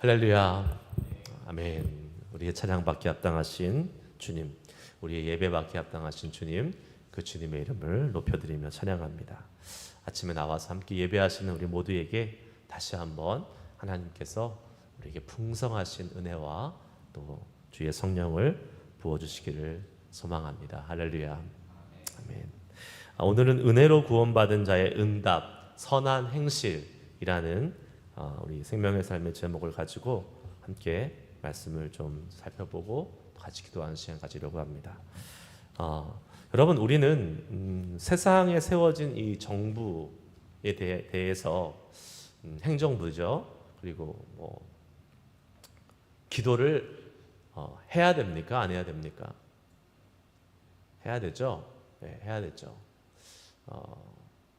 할렐루야. 아멘. 우리의 찬양 받기 합당하신 주님, 우리의 예배 받기 합당하신 주님, 그 주님의 이름을 높여드리며 찬양합니다. 아침에 나와서 함께 예배하시는 우리 모두에게 다시 한번 하나님께서 우리에게 풍성하신 은혜와 또 주의 성령을 부어주시기를 소망합니다. 할렐루야. 아멘. 오늘은 은혜로 구원받은 자의 응답, 선한 행실이라는 우리 생명의 삶의 제목을 가지고 함께 말씀을 좀 살펴보고 같이 기도하는 시간 가지려고 합니다. 여러분, 우리는 세상에 세워진 이 정부에 대해서 행정부죠. 그리고 기도를 해야 됩니까? 안 해야 됩니까? 해야 되죠. 네, 해야 되죠.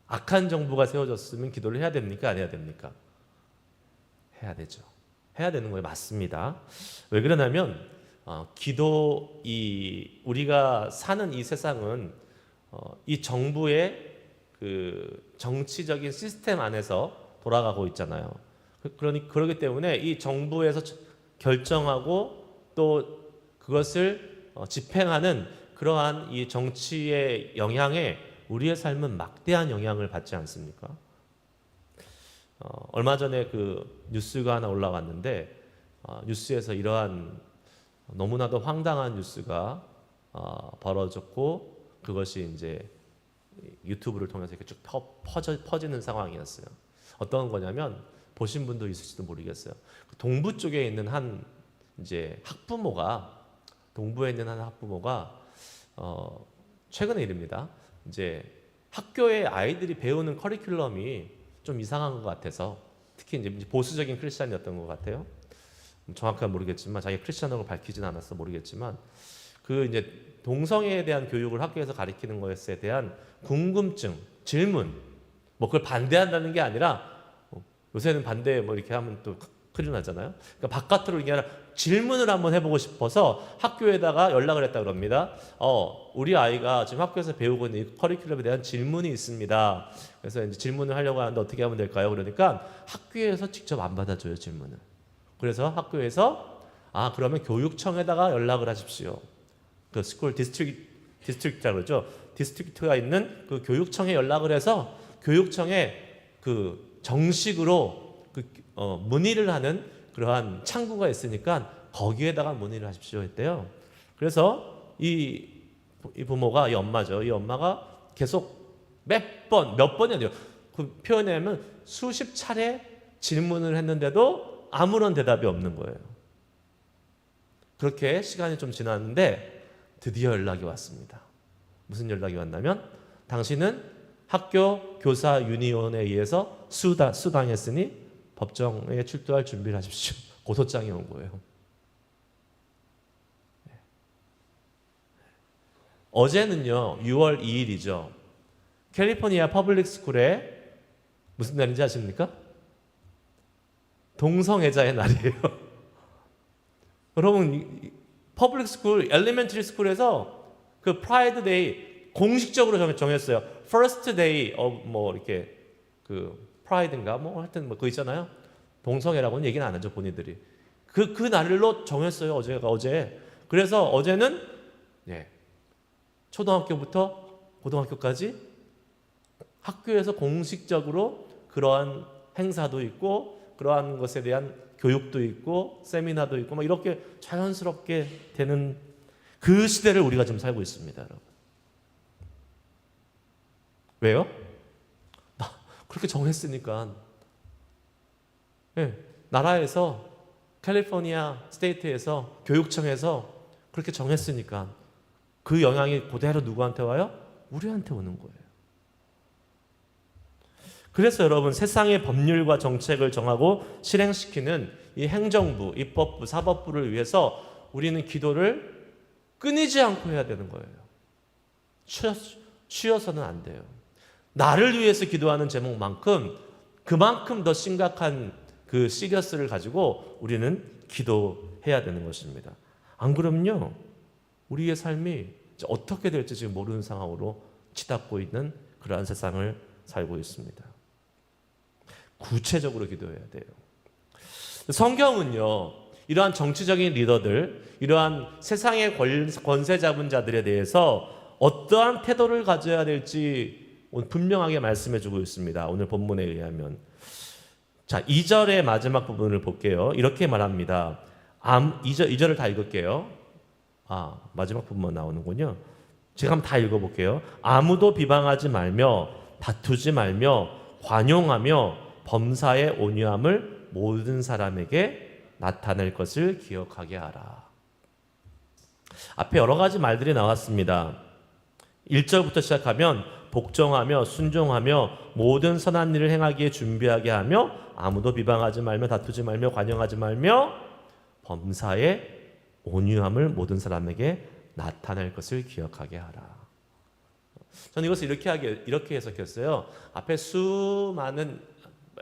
악한 정부가 세워졌으면 기도를 해야 됩니까? 안 해야 됩니까? 해야 되죠. 해야 되는 거예요. 맞습니다. 왜 그러냐면 우리가 사는 이 세상은 이 정부의 그 정치적인 시스템 안에서 돌아가고 있잖아요. 그렇기 때문에 이 정부에서 결정하고 또 그것을 집행하는 그러한 이 정치의 영향에 우리의 삶은 막대한 영향을 받지 않습니까? 얼마 전에 그 뉴스가 하나 올라왔는데 뉴스에서 이러한 너무나도 황당한 뉴스가 벌어졌고 그것이 이제 유튜브를 통해서 이렇게 쭉 퍼지는 상황이었어요. 어떤 거냐면 보신 분도 있을지도 모르겠어요. 동부 쪽에 있는 한 이제 동부에 있는 한 학부모가 최근의 일입니다. 이제 학교에 아이들이 배우는 커리큘럼이 좀 이상한 것 같아서 특히 이제 보수적인 크리스찬이었던 것 같아요. 정확하게 모르겠지만 자기 크리스찬으로 밝히진 않았어 모르겠지만 그 이제 동성애에 대한 교육을 학교에서 가르치는 것에 대한 궁금증, 질문, 그걸 반대한다는 게 아니라 요새는 반대 이렇게 하면 또 큰일 나잖아요. 그러니까 바깥으로 이게 아니라 질문을 한번 해보고 싶어서 학교에다가 연락을 했다 그럽니다. 우리 아이가 지금 학교에서 배우고 있는 이 커리큘럼에 대한 질문이 있습니다. 그래서 이제 질문을 하려고 하는데 어떻게 하면 될까요? 그러니까 학교에서 직접 안 받아줘요, 질문을. 그래서 학교에서 그러면 교육청에다가 연락을 하십시오. 그 스쿨 디스트릭트라고 그러죠. 디스트릭트가 있는 그 교육청에 연락을 해서 교육청에 그 정식으로 문의를 하는 그러한 창구가 있으니까 거기에다가 문의를 하십시오 했대요. 그래서 이 부모가 이 엄마죠. 이 엄마가 계속 몇 번이 아니에요. 그 표현에 하면 수십 차례 질문을 했는데도 아무런 대답이 없는 거예요. 그렇게 시간이 좀 지났는데 드디어 연락이 왔습니다. 무슨 연락이 왔냐면 당신은 학교 교사 유니온에 의해서 수당했으니 법정에 출두할 준비를 하십시오. 고소장이 온 거예요. 어제는요 6월 2일이죠. 캘리포니아 퍼블릭 스쿨에 무슨 날인지 아십니까? 동성애자의 날이에요. 여러분 퍼블릭 스쿨, 엘리멘터리 스쿨에서 그 프라이드 데이 공식적으로 정했어요. First day of 이렇게 그 프라이드인가 하여튼 그거 있잖아요. 동성애라고는 얘기는 안 하죠 본인들이. 그 날로 정했어요. 어제. 그래서 어제는 초등학교부터 고등학교까지 학교에서 공식적으로 그러한 행사도 있고 그러한 것에 대한 교육도 있고 세미나도 있고 이렇게 자연스럽게 되는 그 시대를 우리가 지금 살고 있습니다, 여러분. 왜요? 그렇게 정했으니까. 나라에서 캘리포니아 스테이트에서 교육청에서 그렇게 정했으니까 그 영향이 그대로 누구한테 와요? 우리한테 오는 거예요. 그래서 여러분 세상의 법률과 정책을 정하고 실행시키는 이 행정부, 입법부, 사법부를 위해서 우리는 기도를 끊이지 않고 해야 되는 거예요. 쉬어서는 안 돼요. 나를 위해서 기도하는 제목만큼 그만큼 더 심각한 그 시리어스를 가지고 우리는 기도해야 되는 것입니다. 안 그러면요 우리의 삶이 어떻게 될지 지금 모르는 상황으로 치닫고 있는 그러한 세상을 살고 있습니다. 구체적으로 기도해야 돼요. 성경은요, 이러한 정치적인 리더들, 이러한 세상의 권세 잡은 자들에 대해서 어떠한 태도를 가져야 될지 분명하게 말씀해 주고 있습니다. 오늘 본문에 의하면. 자, 2절의 마지막 부분을 볼게요. 이렇게 말합니다. 2절을 다 읽을게요. 마지막 부분만 나오는군요. 제가 한번 다 읽어볼게요. 아무도 비방하지 말며 다투지 말며 관용하며 범사의 온유함을 모든 사람에게 나타낼 것을 기억하게 하라. 앞에 여러 가지 말들이 나왔습니다. 1절부터 시작하면 복종하며 순종하며 모든 선한 일을 행하기에 준비하게 하며 아무도 비방하지 말며 다투지 말며 관용하지 말며 범사의 온유함을 모든 사람에게 나타낼 것을 기억하게 하라. 저는 이것을 이렇게 해석했어요. 앞에 수많은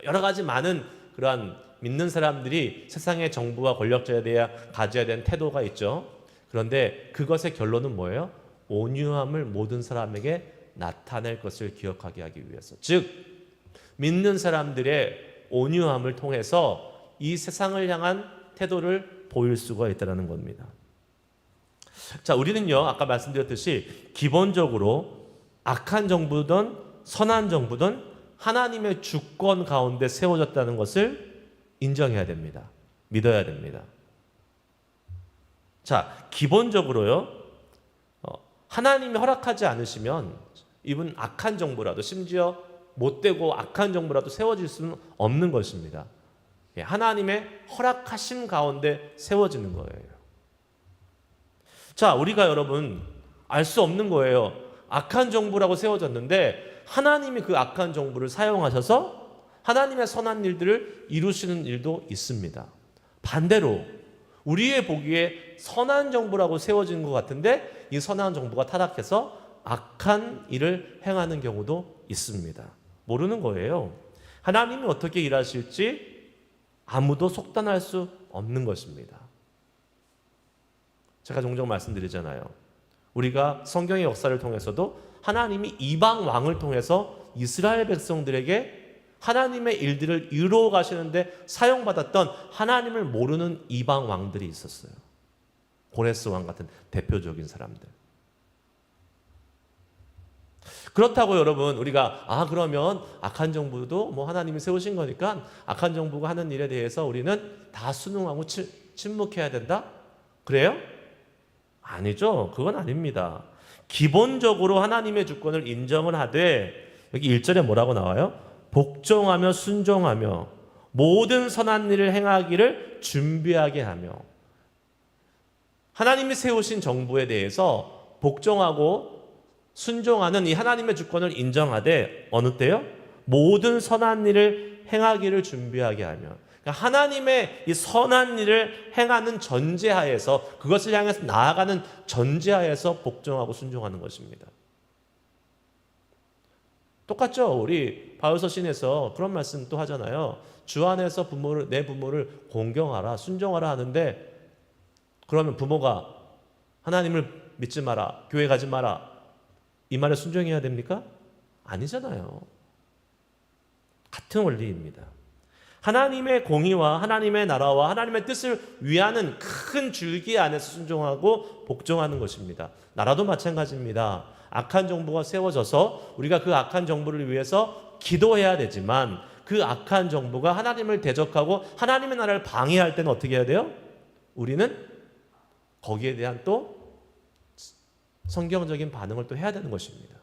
여러 가지 많은 그러한 믿는 사람들이 세상의 정부와 권력자에 대해 가져야 되는 태도가 있죠. 그런데 그것의 결론은 뭐예요? 온유함을 모든 사람에게 나타낼 것을 기억하게 하기 위해서. 즉, 믿는 사람들의 온유함을 통해서 이 세상을 향한 태도를 보일 수가 있다는 겁니다. 자, 우리는요, 아까 말씀드렸듯이 기본적으로 악한 정부든 선한 정부든 하나님의 주권 가운데 세워졌다는 것을 인정해야 됩니다. 믿어야 됩니다. 자, 기본적으로요, 하나님이 허락하지 않으시면 이분 악한 정부라도, 심지어 못되고 악한 정부라도 세워질 수는 없는 것입니다. 하나님의 허락하심 가운데 세워지는 거예요. 자, 우리가 여러분 알 수 없는 거예요. 악한 정부라고 세워졌는데 하나님이 그 악한 정부를 사용하셔서 하나님의 선한 일들을 이루시는 일도 있습니다. 반대로 우리의 보기에 선한 정부라고 세워진 것 같은데 이 선한 정부가 타락해서 악한 일을 행하는 경우도 있습니다. 모르는 거예요. 하나님이 어떻게 일하실지 아무도 속단할 수 없는 것입니다. 제가 종종 말씀드리잖아요. 우리가 성경의 역사를 통해서도 하나님이 이방 왕을 통해서 이스라엘 백성들에게 하나님의 일들을 이루어 가시는데 사용받았던 하나님을 모르는 이방 왕들이 있었어요. 고레스 왕 같은 대표적인 사람들. 그렇다고 여러분, 우리가 그러면 악한 정부도 뭐 하나님이 세우신 거니까 악한 정부가 하는 일에 대해서 우리는 다 순응하고 침묵해야 된다? 그래요? 아니죠. 그건 아닙니다. 기본적으로 하나님의 주권을 인정을 하되 여기 1절에 뭐라고 나와요? 복종하며 순종하며 모든 선한 일을 행하기를 준비하게 하며. 하나님이 세우신 정부에 대해서 복종하고 순종하는 이 하나님의 주권을 인정하되 어느 때요? 모든 선한 일을 행하기를 준비하게 하며. 그러니까 하나님의 이 선한 일을 행하는 전제하에서, 그것을 향해서 나아가는 전제하에서 복종하고 순종하는 것입니다. 똑같죠? 우리 바울서 신에서 그런 말씀 또 하잖아요. 주 안에서 내 부모를 공경하라, 순종하라 하는데, 그러면 부모가 하나님을 믿지 마라, 교회 가지 마라, 이 말에 순종해야 됩니까? 아니잖아요. 같은 원리입니다. 하나님의 공의와 하나님의 나라와 하나님의 뜻을 위하는 큰 줄기 안에서 순종하고 복종하는 것입니다. 나라도 마찬가지입니다. 악한 정부가 세워져서 우리가 그 악한 정부를 위해서 기도해야 되지만 그 악한 정부가 하나님을 대적하고 하나님의 나라를 방해할 때는 어떻게 해야 돼요? 우리는 거기에 대한 또 성경적인 반응을 또 해야 되는 것입니다.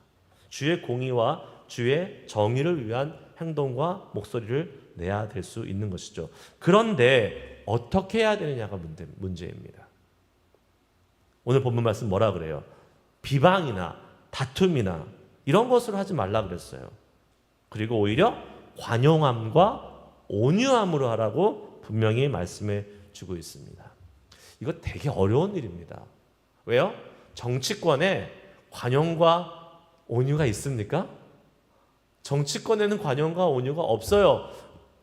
주의 공의와 주의 정의를 위한 행동과 목소리를 내야 될 수 있는 것이죠. 그런데 어떻게 해야 되느냐가 문제입니다. 오늘 본문 말씀 뭐라 그래요? 비방이나 다툼이나 이런 것으로 하지 말라 그랬어요. 그리고 오히려 관용함과 온유함으로 하라고 분명히 말씀해 주고 있습니다. 이거 되게 어려운 일입니다. 왜요? 정치권에 관용과 온유가 있습니까? 정치권에는 관용과 온유가 없어요.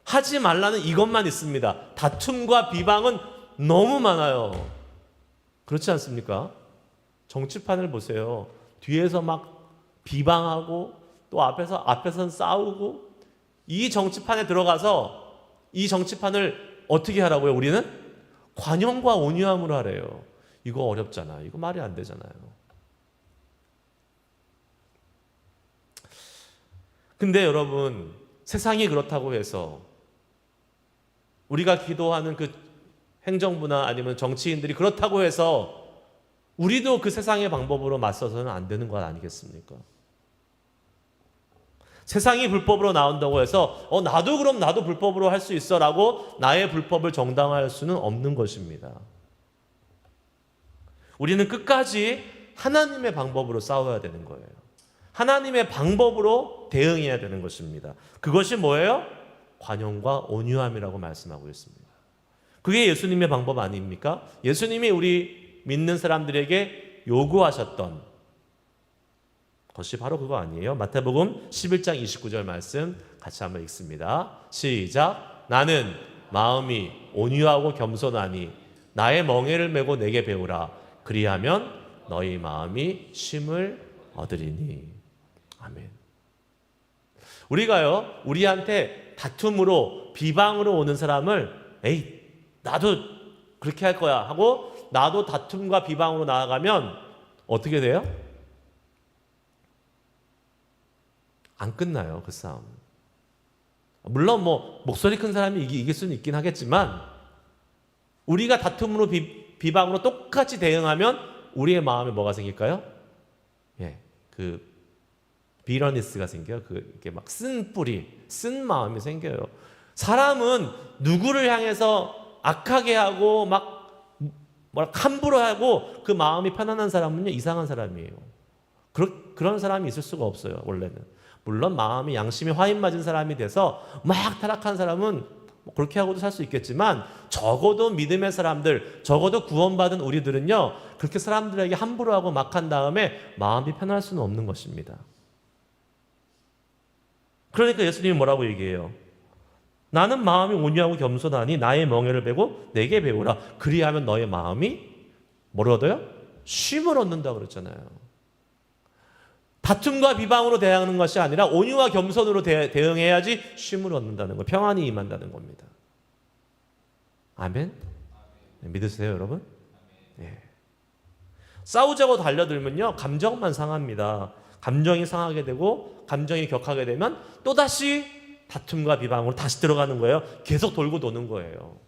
하지 말라는 이것만 있습니다. 다툼과 비방은 너무 많아요. 그렇지 않습니까? 정치판을 보세요. 뒤에서 막 비방하고 또 앞에서는 싸우고, 이 정치판에 들어가서 이 정치판을 어떻게 하라고요? 우리는 관용과 온유함으로 하래요. 이거 어렵잖아. 이거 말이 안 되잖아요. 근데 여러분, 세상이 그렇다고 해서 우리가 기도하는 그 행정부나 아니면 정치인들이 그렇다고 해서 우리도 그 세상의 방법으로 맞서서는 안 되는 것 아니겠습니까? 세상이 불법으로 나온다고 해서 나도 불법으로 할 수 있어 라고 나의 불법을 정당화할 수는 없는 것입니다. 우리는 끝까지 하나님의 방법으로 싸워야 되는 거예요. 하나님의 방법으로 대응해야 되는 것입니다. 그것이 뭐예요? 관용과 온유함이라고 말씀하고 있습니다. 그게 예수님의 방법 아닙니까? 예수님이 우리 믿는 사람들에게 요구하셨던 것이 바로 그거 아니에요? 마태복음 11장 29절 말씀 같이 한번 읽습니다. 시작. 나는 마음이 온유하고 겸손하니 나의 멍에를 메고 내게 배우라. 그리하면 너희 마음이 쉼을 얻으리니. 아멘. 우리가요, 우리한테 다툼으로 비방으로 오는 사람을 에이 나도 그렇게 할 거야 하고 나도 다툼과 비방으로 나아가면 어떻게 돼요? 안 끝나요, 그 싸움. 물론 목소리 큰 사람이 이길 수는 있긴 하겠지만 우리가 다툼으로 비방으로 똑같이 대응하면 우리의 마음에 뭐가 생길까요? 비러니스가 생겨요. 이렇게 막 쓴 뿌리, 쓴 마음이 생겨요. 사람은 누구를 향해서 악하게 하고 함부로 하고 그 마음이 편안한 사람은요, 이상한 사람이에요. 그런 사람이 있을 수가 없어요, 원래는. 물론 마음이 양심이 화인 맞은 사람이 돼서 막 타락한 사람은 그렇게 하고도 살 수 있겠지만 적어도 믿음의 사람들, 적어도 구원받은 우리들은요, 그렇게 사람들에게 함부로 하고 막 한 다음에 마음이 편할 수는 없는 것입니다. 그러니까 예수님이 뭐라고 얘기해요? 나는 마음이 온유하고 겸손하니 나의 멍에를 베고 내게 배우라. 그리하면 너의 마음이 뭘 얻어요? 쉼을 얻는다고 그랬잖아요. 다툼과 비방으로 대하는 것이 아니라 온유와 겸손으로 대응해야지 쉼을 얻는다는 거, 평안이 임한다는 겁니다. 아멘? 믿으세요, 여러분? 네. 싸우자고 달려들면요, 감정만 상합니다. 감정이 상하게 되고 감정이 격하게 되면 또다시 다툼과 비방으로 다시 들어가는 거예요. 계속 돌고 도는 거예요.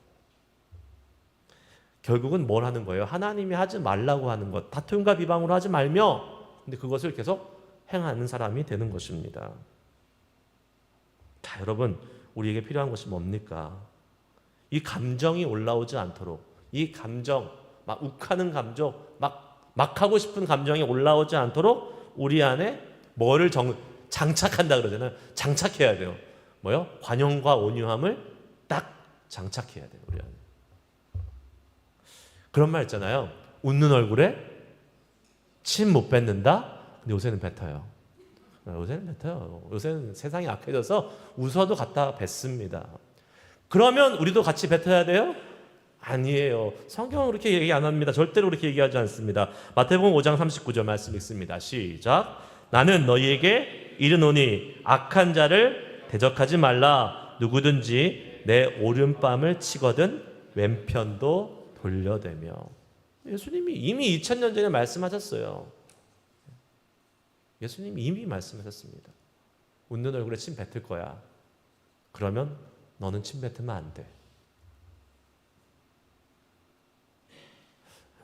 결국은 뭘 하는 거예요? 하나님이 하지 말라고 하는 것, 다툼과 비방으로 하지 말며, 근데 그것을 계속 행하는 사람이 되는 것입니다. 자, 여러분, 우리에게 필요한 것이 뭡니까? 이 감정이 올라오지 않도록, 이 감정, 막 욱하는 감정, 막 하고 싶은 감정이 올라오지 않도록 우리 안에 뭐를 장착한다 그러잖아요. 장착해야 돼요. 뭐요? 관용과 온유함을 딱 장착해야 돼요, 우리 안에. 그런 말 있잖아요. 웃는 얼굴에 침 못 뱉는다? 근데 요새는 뱉어요. 요새는 세상이 악해져서 웃어도 갖다 뱉습니다. 그러면 우리도 같이 뱉어야 돼요? 아니에요. 성경은 그렇게 얘기 안 합니다. 절대로 그렇게 얘기하지 않습니다. 마태복음 5장 39절 말씀 읽습니다. 시작. 나는 너희에게 이르노니 악한 자를 대적하지 말라. 누구든지 내 오른뺨을 치거든 왼편도 돌려대며. 예수님이 이미 2000년 전에 말씀하셨어요. 예수님이 이미 말씀하셨습니다. 웃는 얼굴에 침 뱉을 거야. 그러면 너는 침 뱉으면 안 돼.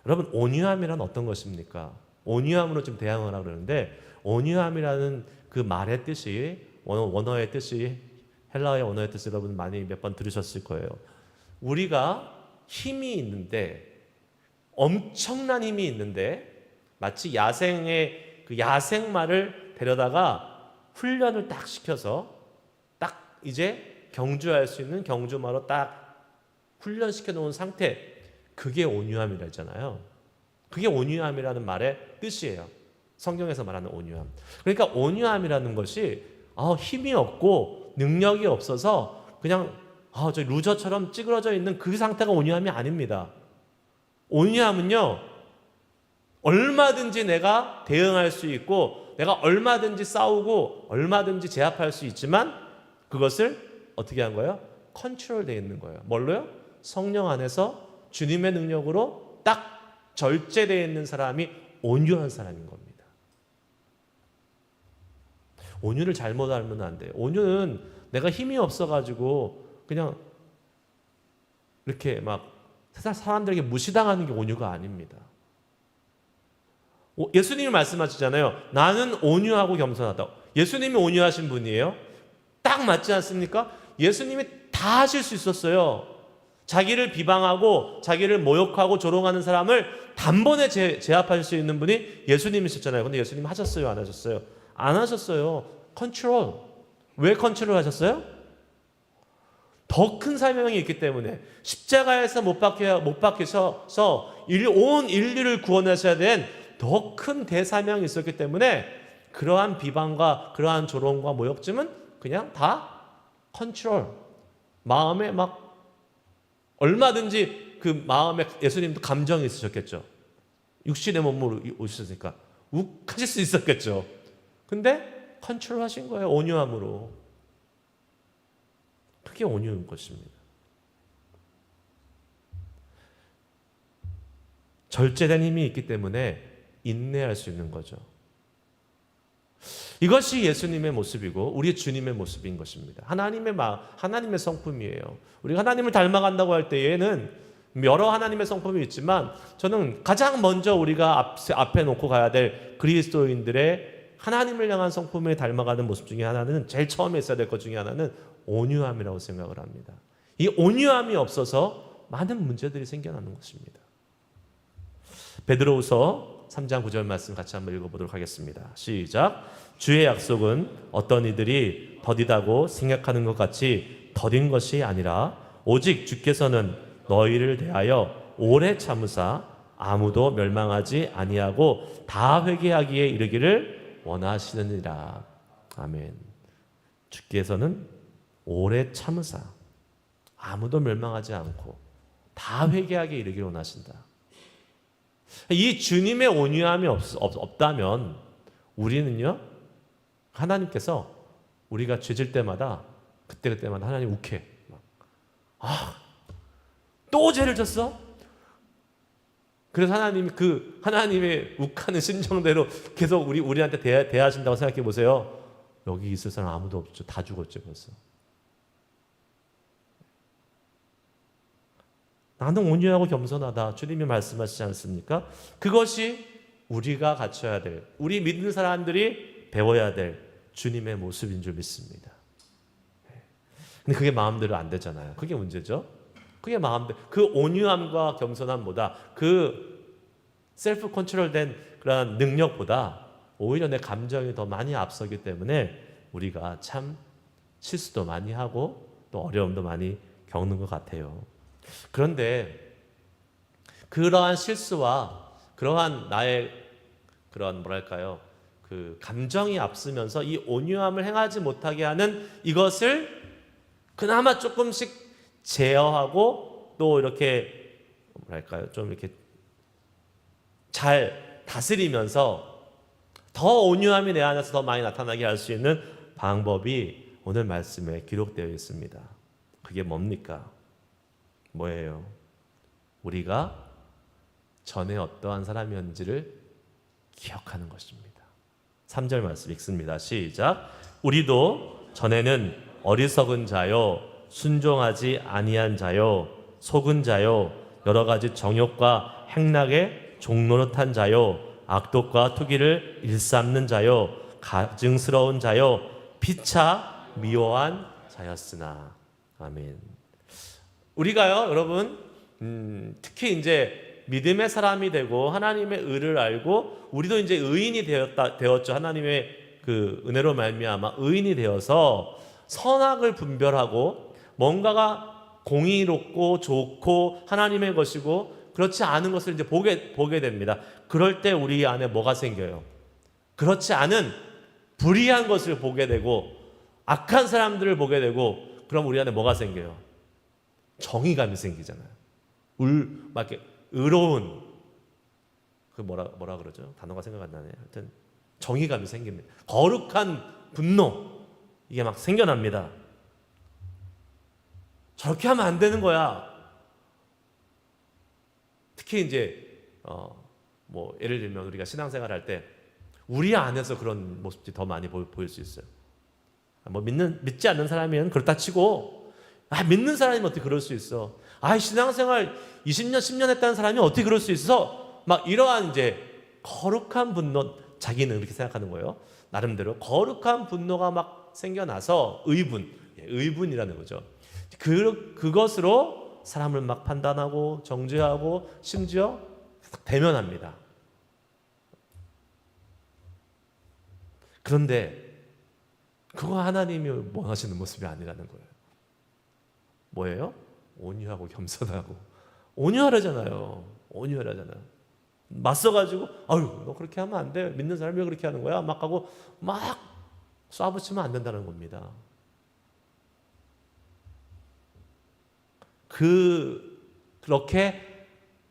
여러분, 온유함이란 어떤 것입니까? 온유함으로 좀 대항을 하려고 그러는데, 온유함이라는 그 말의 뜻이, 원어의 뜻이, 헬라어의 원어의 뜻을 여러분 많이 몇 번 들으셨을 거예요. 우리가 힘이 있는데, 엄청난 힘이 있는데, 마치 그 야생마를 데려다가 훈련을 딱 시켜서 딱 이제 경주할 수 있는 경주마로 딱 훈련시켜 놓은 상태, 그게 온유함이라 했잖아요. 그게 온유함이라는 말의 뜻이에요. 성경에서 말하는 온유함. 그러니까 온유함이라는 것이 힘이 없고 능력이 없어서 그냥 저 루저처럼 찌그러져 있는 그 상태가 온유함이 아닙니다. 온유함은요, 얼마든지 내가 대응할 수 있고 내가 얼마든지 싸우고 얼마든지 제압할 수 있지만 그것을 어떻게 한 거예요? 컨트롤되어 있는 거예요. 뭘로요? 성령 안에서 주님의 능력으로 딱 절제되어 있는 사람이 온유한 사람인 겁니다. 온유를 잘못 알면 안 돼요. 온유는 내가 힘이 없어가지고 그냥 이렇게 막 세상 사람들에게 무시당하는 게 온유가 아닙니다. 예수님이 말씀하시잖아요. 나는 온유하고 겸손하다. 예수님이 온유하신 분이에요. 딱 맞지 않습니까? 예수님이 다 하실 수 있었어요. 자기를 비방하고 자기를 모욕하고 조롱하는 사람을 단번에 제압하실 수 있는 분이 예수님이셨잖아요. 근데 예수님 하셨어요? 안 하셨어요? 안 하셨어요. 컨트롤. 왜 컨트롤 하셨어요? 더 큰 사명이 있기 때문에 십자가에서 못 박히셔서 온 인류를 구원하셔야 된 더 큰 대사명이 있었기 때문에 그러한 비방과 그러한 조롱과 모욕쯤은 그냥 다 컨트롤. 마음에 막 얼마든지 그 마음에 예수님도 감정이 있으셨겠죠. 육신의 몸으로 오셨으니까 욱하실 수 있었겠죠. 근데 컨트롤 하신 거예요. 온유함으로. 그게 온유한 것입니다. 절제된 힘이 있기 때문에 인내할 수 있는 거죠. 이것이 예수님의 모습이고 우리 주님의 모습인 것입니다. 하나님의 성품이에요. 우리가 하나님을 닮아간다고 할 때에는 여러 하나님의 성품이 있지만 저는 가장 먼저 우리가 앞에 놓고 가야 될 그리스도인들의 하나님을 향한 성품에 닮아가는 모습 중에 하나는 제일 처음에 있어야 될 것 중에 하나는 온유함이라고 생각을 합니다. 이 온유함이 없어서 많은 문제들이 생겨나는 것입니다. 베드로후서 3장 9절 말씀 같이 한번 읽어보도록 하겠습니다. 시작. 주의 약속은 어떤 이들이 더디다고 생각하는 것 같이 더딘 것이 아니라 오직 주께서는 너희를 대하여 오래 참으사 아무도 멸망하지 아니하고 다 회개하기에 이르기를 원하시느니라. 아멘. 주께서는 오래 참으사 아무도 멸망하지 않고 다 회개하기에 이르기를 원하신다. 이 주님의 온유함이 없다면 우리는요, 하나님께서 우리가 죄질 때마다 그때마다 하나님 욱해. 또 죄를 졌어? 그래서 하나님이 하나님의 욱하는 심정대로 계속 우리한테 대하신다고 생각해 보세요. 여기 있을 사람 아무도 없죠. 다 죽었죠, 벌써. 나는 온유하고 겸손하다. 주님이 말씀하시지 않습니까? 그것이 우리가 갖춰야 될, 우리 믿는 사람들이 배워야 될 주님의 모습인 줄 믿습니다. 근데 그게 마음대로 안 되잖아요. 그게 문제죠. 그게 그 온유함과 겸손함보다 그 셀프 컨트롤된 그런 능력보다 오히려 내 감정이 더 많이 앞서기 때문에 우리가 참 실수도 많이 하고 또 어려움도 많이 겪는 것 같아요. 그런데 그러한 실수와 그러한 나의 그런 그 감정이 앞서면서 이 온유함을 행하지 못하게 하는 이것을 그나마 조금씩 제어하고 또 이렇게 좀 이렇게 잘 다스리면서 더 온유함이 내 안에서 더 많이 나타나게 할 수 있는 방법이 오늘 말씀에 기록되어 있습니다. 그게 뭡니까? 뭐예요? 우리가 전에 어떠한 사람이었는지를 기억하는 것입니다. 3절 말씀 읽습니다. 시작. 우리도 전에는 어리석은 자요, 순종하지 아니한 자요, 속은 자요, 여러 가지 정욕과 행락에 종노릇한 자요, 악독과 투기를 일삼는 자요, 가증스러운 자요, 피차 미워한 자였으나. 아멘. 우리가요, 여러분, 특히 이제 믿음의 사람이 되고 하나님의 의를 알고 우리도 이제 의인이 되었죠. 하나님의 그 은혜로 말미암아 의인이 되어서 선악을 분별하고 뭔가가 공의롭고 좋고 하나님의 것이고 그렇지 않은 것을 이제 보게 됩니다. 그럴 때 우리 안에 뭐가 생겨요? 그렇지 않은 불의한 것을 보게 되고 악한 사람들을 보게 되고 그럼 우리 안에 뭐가 생겨요? 정의감이 생기잖아요. 막 이렇게 의로운 그 뭐라 그러죠? 단어가 생각 안 나네요. 하여튼 정의감이 생깁니다. 거룩한 분노 이게 막 생겨납니다. 저렇게 하면 안 되는 거야. 특히 이제 뭐 예를 들면 우리가 신앙생활 할 때 우리 안에서 그런 모습들이 더 많이 보일 수 있어요. 뭐 믿지 않는 사람이면 그렇다 치고, 믿는 사람이면 어떻게 그럴 수 있어? 신앙생활 20년, 10년 했다는 사람이 어떻게 그럴 수 있어? 막 이러한 이제 거룩한 분노, 자기는 그렇게 생각하는 거예요. 나름대로 거룩한 분노가 막 생겨나서 의분이라는 거죠. 그것으로 사람을 막 판단하고 정죄하고 심지어 대면합니다. 그런데 그거 하나님이 원하시는 모습이 아니라는 거예요. 뭐예요? 온유하고 겸손하고. 온유하라잖아요. 맞서가지고 너 그렇게 하면 안 돼. 믿는 사람이 왜 그렇게 하는 거야? 막 하고 막 쏴붙이면 안 된다는 겁니다. 그렇게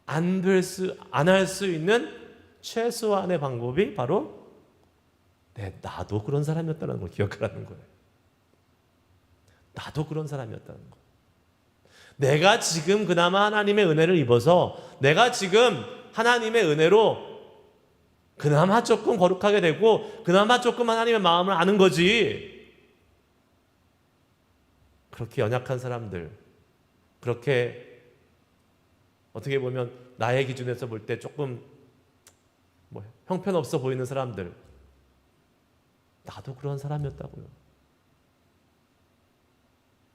안 할 수 있는 최소한의 방법이 바로 나도 그런 사람이었다는 걸 기억하라는 거예요. 나도 그런 사람이었다는 거예요. 내가 지금 그나마 하나님의 은혜를 입어서 내가 지금 하나님의 은혜로 그나마 조금 거룩하게 되고 그나마 조금 하나님의 마음을 아는 거지. 그렇게 연약한 사람들, 그렇게 어떻게 보면 나의 기준에서 볼 때 조금 형편없어 보이는 사람들, 나도 그런 사람이었다고요.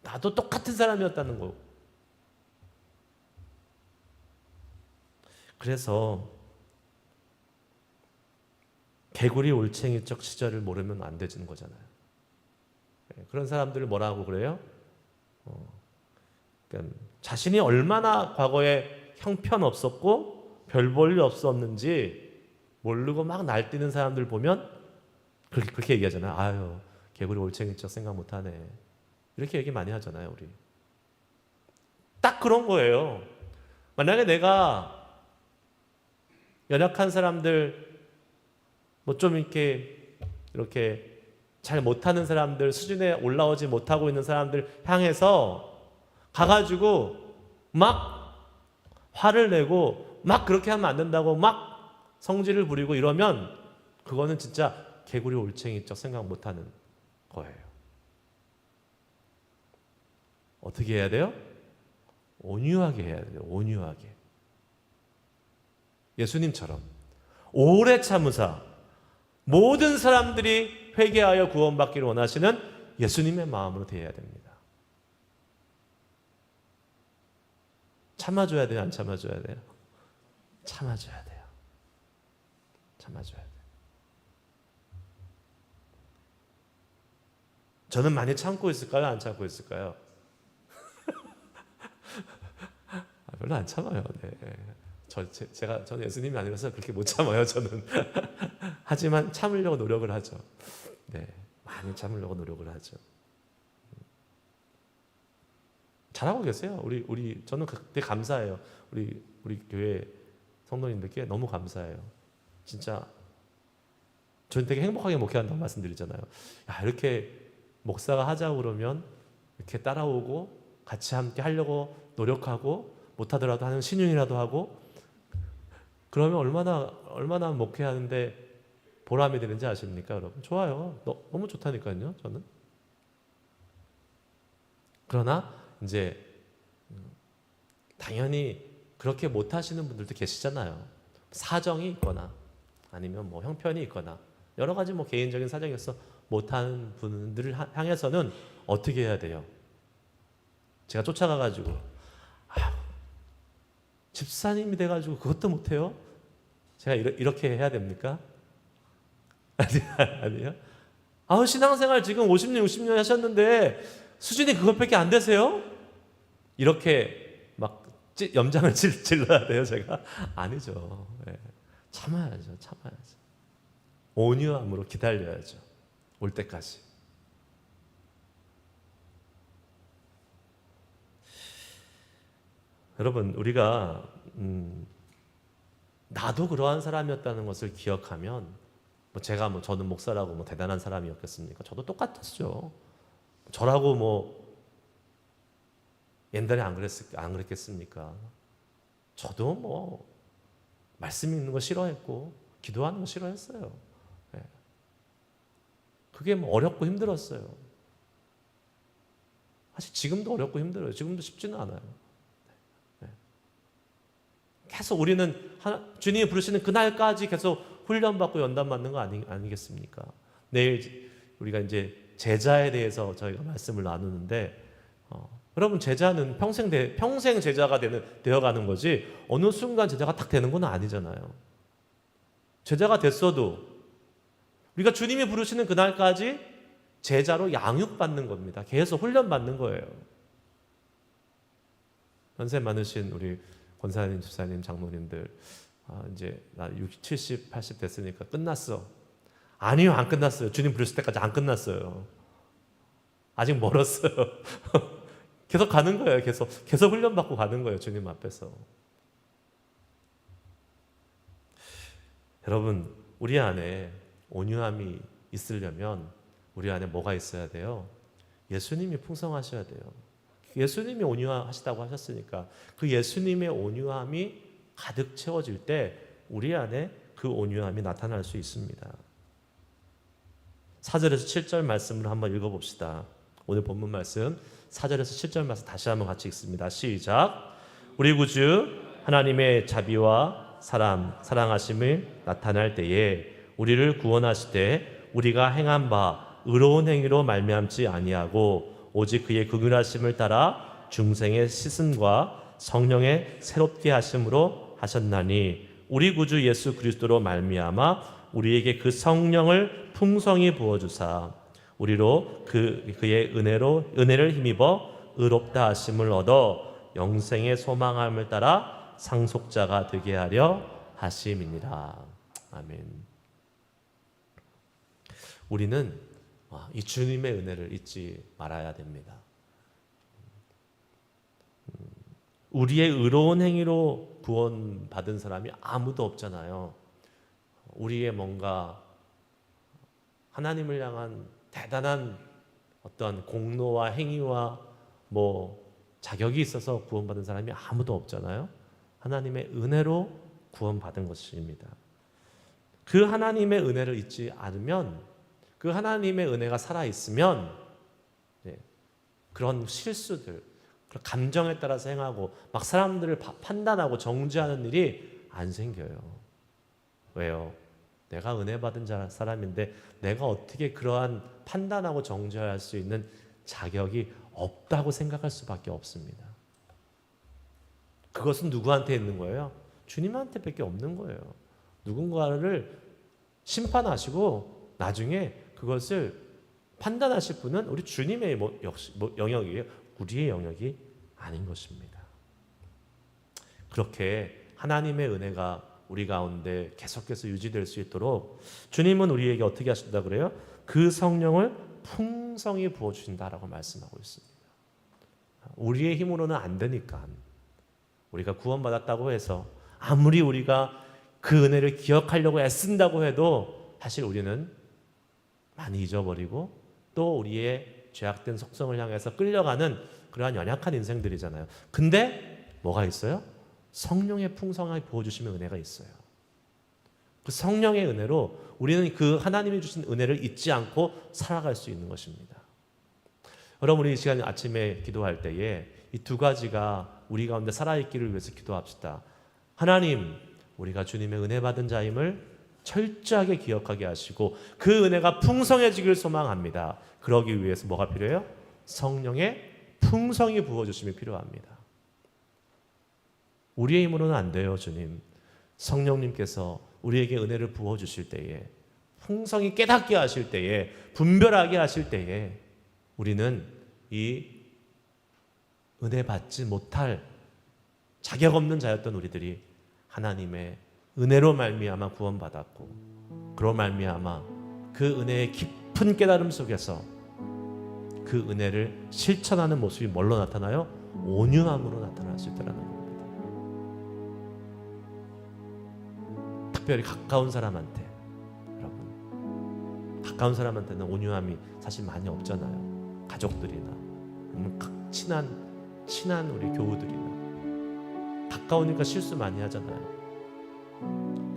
나도 똑같은 사람이었다는 거. 그래서 개구리 올챙이적 시절을 모르면 안 되는 거잖아요. 그런 사람들을 뭐라고 그래요? 그러니까 자신이 얼마나 과거에 형편없었고 별 볼 일 없었는지 모르고 막 날뛰는 사람들 보면 그렇게 얘기하잖아요. 개구리 올챙이적 생각 못하네. 이렇게 얘기 많이 하잖아요, 우리. 딱 그런 거예요. 만약에 내가 연약한 사람들, 좀 이렇게 잘 못하는 사람들, 수준에 올라오지 못하고 있는 사람들 향해서 가가지고 막 화를 내고 막 그렇게 하면 안 된다고 막 성질을 부리고 이러면 그거는 진짜 개구리 올챙이적 생각 못하는 거예요. 어떻게 해야 돼요? 온유하게 해야 돼요. 온유하게. 예수님처럼 오래 참으사 모든 사람들이 회개하여 구원받기를 원하시는 예수님의 마음으로 대해야 됩니다. 참아줘야 돼요? 안 참아줘야 돼요? 참아줘야 돼요. 참아줘야 돼요. 저는 많이 참고 있을까요? 안 참고 있을까요? 별로 안 참아요. 네. 저는 예수님이 아니라서 그렇게 못 참아요. 저는. 하지만 참으려고 노력을 하죠. 네, 많이 참으려고 노력을 하죠. 잘하고 계세요. 저는 되게 감사해요. 우리 교회 성도님들께 너무 감사해요. 진짜 저는 되게 행복하게 목회한다고 말씀드리잖아요. 이렇게 목사가 하자고 그러면 이렇게 따라오고 같이 함께 하려고 노력하고 못하더라도 하는 신용이라도 하고 그러면 얼마나 목회하는데 보람이 되는지 아십니까, 여러분? 좋아요. 너무 좋다니까요, 저는. 그러나 이제 당연히 그렇게 못하시는 분들도 계시잖아요. 사정이 있거나 아니면 형편이 있거나 여러 가지 개인적인 사정이 있어서 못하는 분들을 향해서는 어떻게 해야 돼요? 제가 쫓아가가지고 집사님이 돼가지고 그것도 못해요? 제가 이렇게 해야 됩니까? 아니요. 신앙생활 지금 50년, 60년 하셨는데 수준이 그것밖에 안 되세요? 이렇게 막 염장을 질러야 돼요, 제가? 아니죠. 네. 참아야죠. 온유함으로 기다려야죠. 올 때까지. 여러분, 우리가 나도 그러한 사람이었다는 것을 기억하면 저는 목사라고 대단한 사람이었겠습니까? 저도 똑같았죠. 저라고 옛날에 안 그랬겠습니까? 저도 말씀 읽는 거 싫어했고 기도하는 거 싫어했어요. 예. 그게 뭐 어렵고 힘들었어요. 사실 지금도 어렵고 힘들어요. 지금도 쉽지는 않아요. 예. 계속 우리는 주님이 부르시는 그날까지 계속 훈련받고 연단받는 거 아니겠습니까? 내일 우리가 이제 제자에 대해서 저희가 말씀을 나누는데 여러분 제자는 평생 제자가 되어가는 거지 어느 순간 제자가 딱 되는 건 아니잖아요. 제자가 됐어도 우리가 주님이 부르시는 그날까지 제자로 양육받는 겁니다. 계속 훈련받는 거예요. 연세 많으신 우리 권사님, 집사님, 장로님들 이제 나 60, 70, 80 됐으니까 끝났어. 아니요, 안 끝났어요. 주님 부르실 때까지 안 끝났어요. 아직 멀었어요. 계속 가는 거예요. 계속 훈련받고 가는 거예요. 주님 앞에서. 여러분, 우리 안에 온유함이 있으려면 우리 안에 뭐가 있어야 돼요? 예수님이 풍성하셔야 돼요. 예수님이 온유하시다고 하셨으니까 그 예수님의 온유함이 가득 채워질 때 우리 안에 그 온유함이 나타날 수 있습니다. 4절에서 7절 말씀을 한번 읽어봅시다. 오늘 본문 말씀 4절에서 7절 말씀 다시 한번 같이 읽습니다. 시작. 우리 구주 하나님의 자비와 사랑하심을 나타날 때에 우리를 구원하시되 우리가 행한 바 의로운 행위로 말미암지 아니하고 오직 그의 긍휼하심을 따라 중생의 씻음과 성령의 새롭게 하심으로 하셨나니 우리 구주 예수 그리스도로 말미암아 우리에게 그 성령을 풍성히 부어주사 우리로 그의 은혜를 힘입어 의롭다 하심을 얻어 영생의 소망함을 따라 상속자가 되게 하려 하심이니라. 아멘. 우리는 이 주님의 은혜를 잊지 말아야 됩니다. 우리의 의로운 행위로 구원받은 사람이 아무도 없잖아요. 우리의 뭔가 하나님을 향한 대단한 어떤 공로와 행위와 자격이 있어서 구원받은 사람이 아무도 없잖아요. 하나님의 은혜로 구원받은 것입니다. 그 하나님의 은혜를 잊지 않으면, 그 하나님의 은혜가 살아있으면 그런 실수들, 그런 감정에 따라서 행하고 막 사람들을 판단하고 정죄하는 일이 안 생겨요. 왜요? 내가 은혜 받은 사람인데 내가 어떻게 그러한 판단하고 정죄할 수 있는 자격이 없다고 생각할 수밖에 없습니다. 그것은 누구한테 있는 거예요? 주님한테밖에 없는 거예요. 누군가를 심판하시고 나중에 그것을 판단하실 분은 우리 주님의 영역이에요. 우리의 영역이 아닌 것입니다. 그렇게 하나님의 은혜가 우리 가운데 계속해서 유지될 수 있도록 주님은 우리에게 어떻게 하신다 그래요? 그 성령을 풍성히 부어주신다라고 말씀하고 있습니다. 우리의 힘으로는 안 되니까, 우리가 구원받았다고 해서 아무리 우리가 그 은혜를 기억하려고 애쓴다고 해도 사실 우리는 많이 잊어버리고 또 우리의 죄악된 속성을 향해서 끌려가는 그러한 연약한 인생들이잖아요. 근데 뭐가 있어요? 성령의 풍성하게 부어주시면 은혜가 있어요. 그 성령의 은혜로 우리는 그 하나님이 주신 은혜를 잊지 않고 살아갈 수 있는 것입니다. 여러분, 우리 이 시간 아침에 기도할 때에 이 두 가지가 우리 가운데 살아있기를 위해서 기도합시다. 하나님, 우리가 주님의 은혜 받은 자임을 철저하게 기억하게 하시고 그 은혜가 풍성해지길 소망합니다. 그러기 위해서 뭐가 필요해요? 성령의 풍성히 부어주심이 필요합니다. 우리의 힘으로는 안 돼요. 주님, 성령님께서 우리에게 은혜를 부어주실 때에, 풍성히 깨닫게 하실 때에, 분별하게 하실 때에 우리는 이 은혜 받지 못할 자격 없는 자였던 우리들이 하나님의 은혜로 말미암아 구원받았고, 그로 말미암아 그 은혜의 깊은 깨달음 속에서 그 은혜를 실천하는 모습이 뭘로 나타나요? 온유함으로 나타날 수 있다는 겁니다. 특별히 가까운 사람한테, 여러분, 가까운 사람한테는 온유함이 사실 많이 없잖아요. 가족들이나 친한 우리 교우들이나 가까우니까 실수 많이 하잖아요.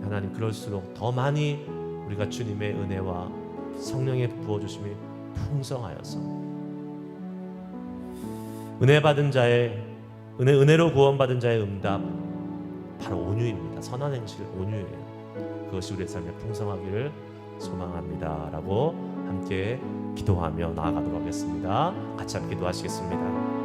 하나님 그럴수록 더 많이 우리가 주님의 은혜와 성령의 부어주심이 풍성하여서 은혜로 구원받은 자의 응답 바로 온유입니다. 선한 행실 온유예요. 그것이 우리의 삶에 풍성하기를 소망합니다 라고 함께 기도하며 나아가도록 하겠습니다. 같이 함께 기도하시겠습니다.